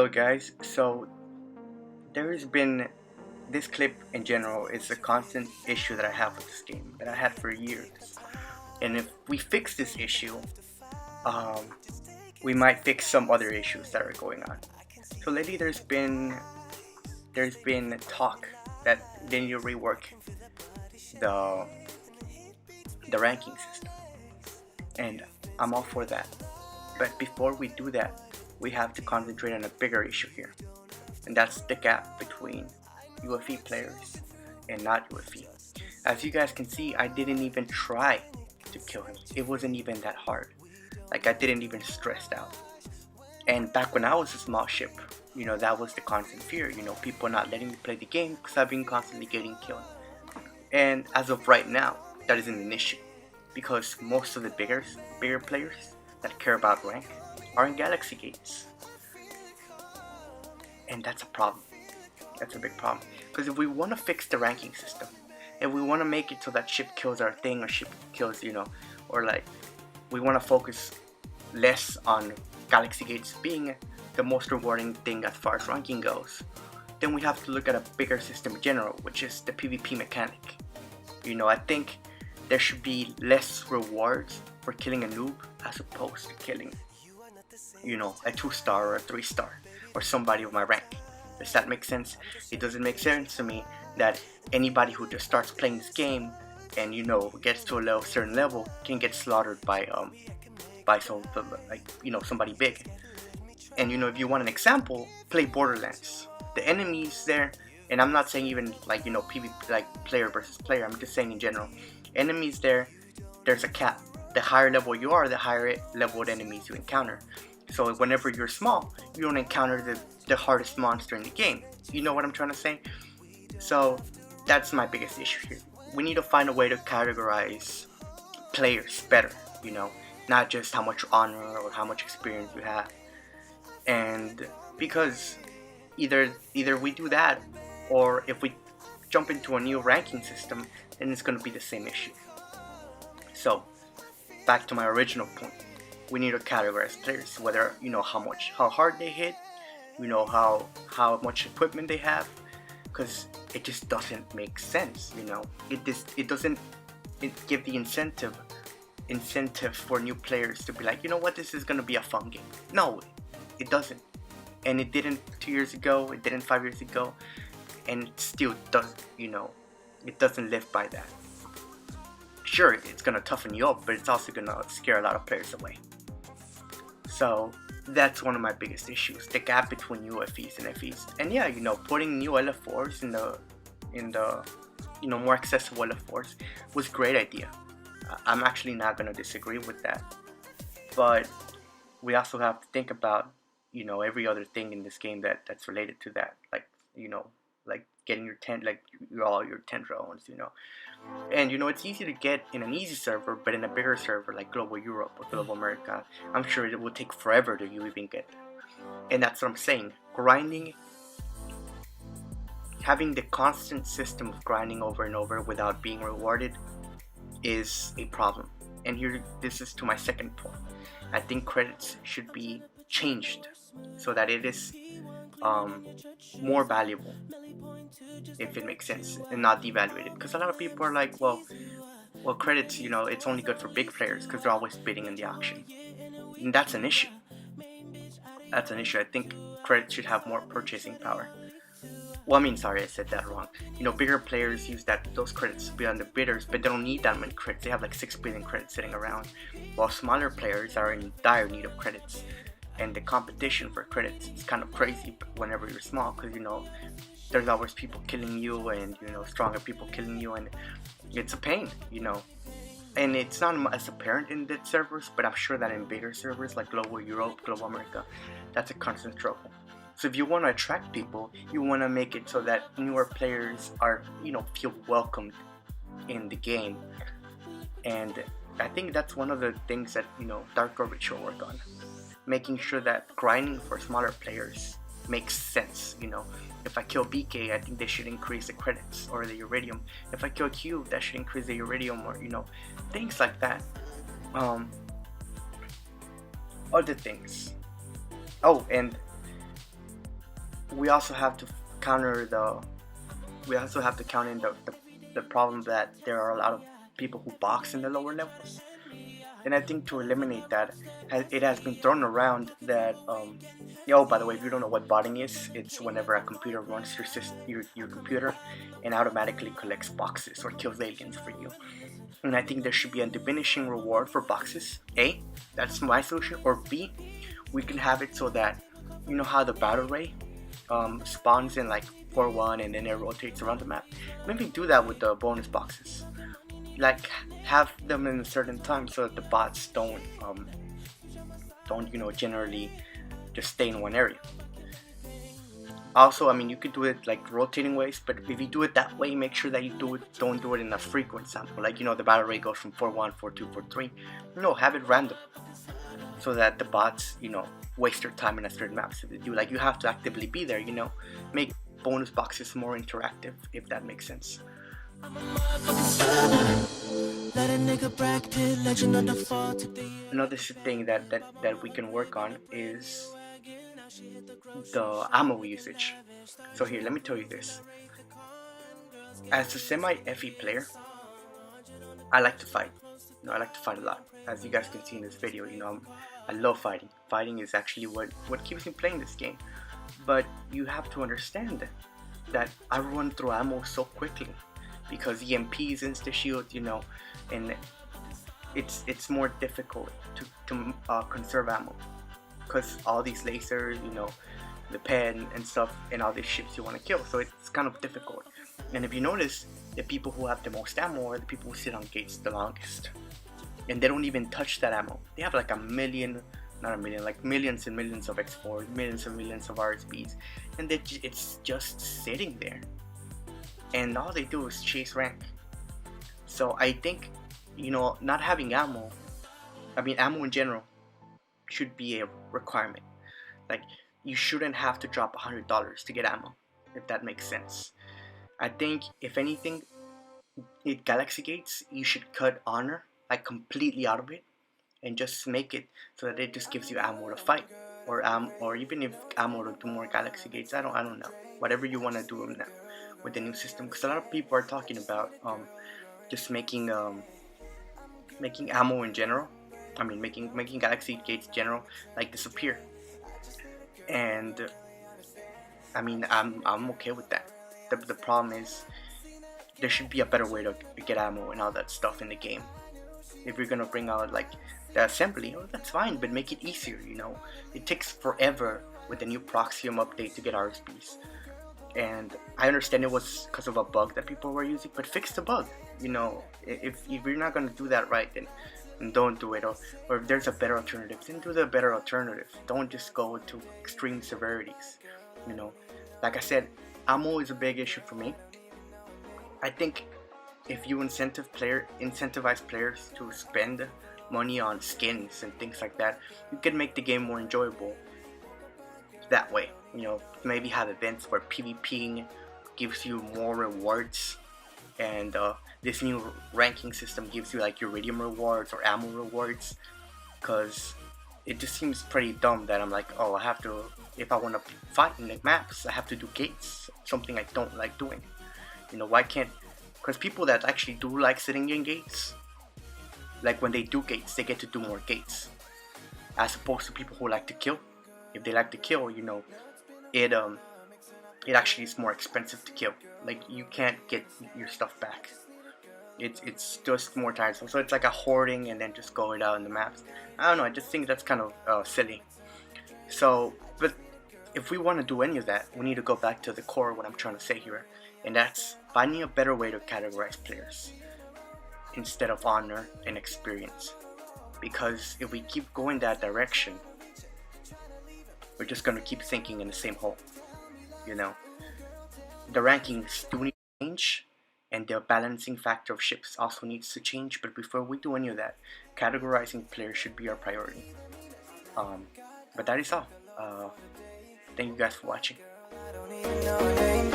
Hello guys, so there's been this clip in general is a constant issue that I have with this game that I had for years. And if we fix this issue, um, we might fix some other issues that are going on. So lately there's been talk that they need to rework the the ranking system. And I'm all for that. But before we do that, we have to concentrate on a bigger issue here. And that's the gap between UFE players and not UFE. As you guys can see, I didn't even try to kill him. It wasn't even that hard. Like, I didn't even stress out. And back when I was a small ship, that was the constant fear, people not letting me play the game because I've been constantly getting killed. And as of right now, that isn't an issue because most of the bigger players that care about rank are in Galaxy gates. And that's a problem. That's a big problem. Because if we want to fix the ranking system, if we want to make it so that ship kills our thing or ship kills, or like we want to focus less on Galaxy gates being the most rewarding thing as far as ranking goes, then we have to look at a bigger system in general, which is the PvP mechanic. I think there should be less rewards for killing a noob as opposed to killing, a 2-star or a 3-star or somebody of my rank. Does that make sense? It doesn't make sense to me that anybody who just starts playing this game and gets to a certain level can get slaughtered by somebody big. And if you want an example, play Borderlands. The enemies there, and I'm not saying even PvP player versus player. I'm just saying in general, enemies there's a cap. The higher level you are, the higher leveled enemies you encounter. So whenever you're small, you don't encounter the hardest monster in the game. You know what I'm trying to say? So that's my biggest issue here. We need to find a way to categorize players better, not just how much honor or how much experience you have. And because either we do that, or if we jump into a new ranking system, then it's going to be the same issue. So back to my original point. We need to categorize players, whether how hard they hit, how much equipment they have, because it just doesn't make sense. It doesn't give the incentive for new players to be like, this is gonna be a fun game. No, it doesn't, and it didn't 2 years ago. It didn't 5 years ago, and it still doesn't. It doesn't live by that. Sure, it's gonna toughen you up, but it's also gonna scare a lot of players away. So that's one of my biggest issues, the gap between UFEs and FEs. And yeah, putting new LF4s in the more accessible LF4s was a great idea. I'm actually not gonna disagree with that. But we also have to think about every other thing in this game that's related to that, like getting your tent, all your 10 drones, and it's easy to get in an easy server, but in a bigger server like Global Europe or Global America, I'm sure it will take forever to you even get there. And that's what I'm saying. Grinding, having the constant system of grinding over and over without being rewarded is a problem. And here, this is to my second point. I think credits should be changed so that it is more valuable, if it makes sense, and not devaluated. Because a lot of people are like, well, credits, it's only good for big players because they're always bidding in the auction. And that's an issue. I think credits should have more purchasing power. Well, sorry, I said that wrong. Bigger players use those credits to be on the bidders, but they don't need that many credits. They have like 6 billion credits sitting around, while smaller players are in dire need of credits. And the competition for credits is kind of crazy whenever you're small, because there's always people killing you, and stronger people killing you, and it's a pain, and it's not as apparent in the servers, but I'm sure that in bigger servers like Global Europe, Global America, that's a constant struggle. So if you want to attract people, you want to make it so that newer players are feel welcomed in the game. And I think that's one of the things that Darkorbit should work on, making sure that grinding for smaller players makes sense. If I kill BK, I think they should increase the credits or the Iridium. If I kill Cube, that should increase the Iridium, or things like that. Other things. Oh, and we also have to counter the problem that there are a lot of people who box in the lower levels. And I think to eliminate that, it has been thrown around that, by the way, if you don't know what botting is, it's whenever a computer runs your computer and automatically collects boxes or kills aliens for you. And I think there should be a diminishing reward for boxes. A, that's my solution. Or B, we can have it so that, you know how the battle ray spawns in like 4-1 and then it rotates around the map. Maybe do that with the bonus boxes. Like have them in a certain time so that the bots don't generally just stay in one area. Also, I mean, you could do it like rotating ways, but if you do it that way, make sure that you don't do it in a frequent sample. Like, the battle rate goes from 4-1, 4-2, 4-3. No, have it random, so that the bots, waste their time in a certain map. So they do, like, you have to actively be there. Make bonus boxes more interactive, if that makes sense. Another thing that we can work on is the ammo usage. So here, let me tell you this. As a semi-FE player, I like to fight. I like to fight a lot. As you guys can see in this video, I love fighting. Fighting is actually what keeps me playing this game. But you have to understand that I run through ammo so quickly because EMPs, insta-shield, and it's more difficult to conserve ammo. Because all these lasers, the pen and stuff, and all these ships you want to kill, so it's kind of difficult. And if you notice, the people who have the most ammo are the people who sit on gates the longest, and they don't even touch that ammo. They have like millions and millions of X4s, millions and millions of RSBs, and it's just sitting there, and all they do is chase rank. So I think, not having ammo in general should be a requirement. Like, you shouldn't have to drop $100 to get ammo, if that makes sense. I think, if anything, in Galaxy Gates, you should cut honor completely out of it and just make it so that it just gives you ammo to fight, or even if ammo to do more Galaxy Gates. I don't know. Whatever you want to do now with the new system, because a lot of people are talking about just making ammo in general. Making Galaxy Gates in general disappear. And I'm okay with that. The problem is there should be a better way to get ammo and all that stuff in the game. If you're gonna bring out the assembly, that's fine, but make it easier. It takes forever with the new Proxium update to get RSBs. And I understand it was because of a bug that people were using, but fix the bug. If you're not gonna do that right, then don't do it. Or if there's a better alternative, then do the better alternative. Don't just go to extreme severities. Like I said, ammo is a big issue for me. I think if you incentivize players to spend money on skins and things like that, you can make the game more enjoyable that way. Maybe have events where PvPing gives you more rewards, and this new ranking system gives you Uridium rewards or ammo rewards, because it just seems pretty dumb that I'm I have to, if I want to fight in the maps, I have to do gates, something I don't like doing. Why can't, because people that actually do like sitting in gates, when they do gates, they get to do more gates, as opposed to people who like to kill. If they like to kill, it actually is more expensive to kill. You can't get your stuff back. It's just more tiresome. So it's a hoarding and then just going out in the maps. I don't know, I just think that's kind of silly. So, but if we want to do any of that, we need to go back to the core of what I'm trying to say here, and that's finding a better way to categorize players instead of honor and experience. Because if we keep going that direction, we're just going to keep sinking in the same hole. The rankings do need to change, and the balancing factor of ships also needs to change. But before we do any of that, categorizing players should be our priority. But that is all. Thank you guys for watching.